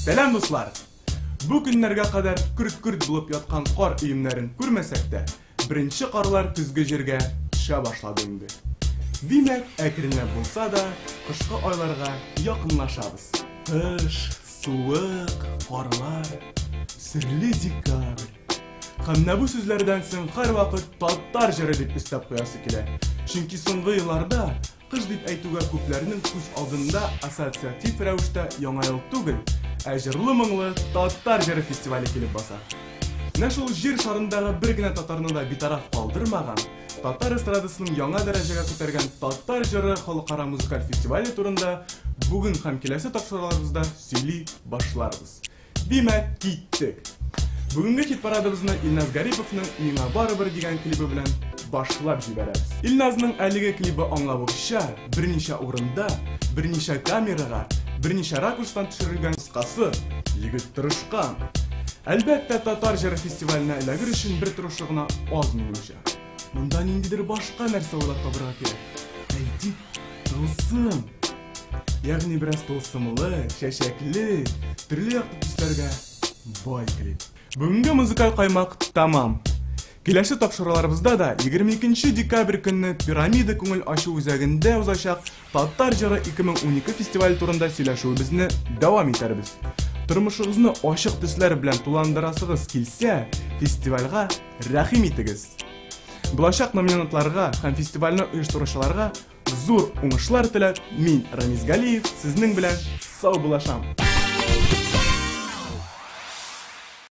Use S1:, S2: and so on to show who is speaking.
S1: Сәлам дуслар! Бу көннәргә кадәр күрт-күрт булып яткан кар өемнәрен күрмәсәк тә, беренче карлар көзге җиргә төшә башлады инде. Димәк, әкренләп булса да, кышкы айларга якынлашабыз. Кыш, суык, карлар, серле декабрь. Һәм бу сүзләрдән соң һәрвакыт Татар җыры дип өстәп куясы килә. Чөнки соңгы елларда кыш дип әйтүгә күпләрнең күз алдында ассоциатив рәвештә яңа ел түгел, ә җырлы-моңлы Татар җыры фестивале килеп баса. Менә шул җир шарындагы бер генә татарны да битараф калдырмаган, татар эстрадасының яңа дәрәҗәгә күтәргән Татар җыры халыкара музыкаль фестивале турында бүген һәм киләсе тапшыруларыбызда сөйли башларбыз. Димәк, киттек. Бүгенге хит-парадыбызны Илназ Гариповның «Миңа барыбер» дигән клибы белән башлап җибәрәбез. Илназның әлеге клибы аңлавыкча, берничә урында, берничә камерага, берничә ракурстан төшерелгән кыскасы, егет тырышкан. Әлбәттә, Татар җыры фестиваленә эләгер өчен бер тырышы гына аз минемчә. Монда ниндидер башка нәрсә уйлап табырга кирәк. Әйтик, тылсым. Ягъни бераз тылсымлы, чәчәкле, төрле яклы төсләргә бай клип. Бүгенге музыкаль каймак тамам. Киләсе тапшыруларыбызда да 22 декабрь көнне Пирамида күңел ачу үзәгендә узачак Татар җыры 2012 фестиваль турында сөйләшүебезне дәвам итәрбез. Тормышыгызны ачык төсләр белән туландырасыгыз килсә, фестивальгә рәхим итегез. Булачак номинантларга һәм фестивальне оештыручыларга зур уңышлар теләп, мин Рамиз Галиев сезнең белән сау булашам.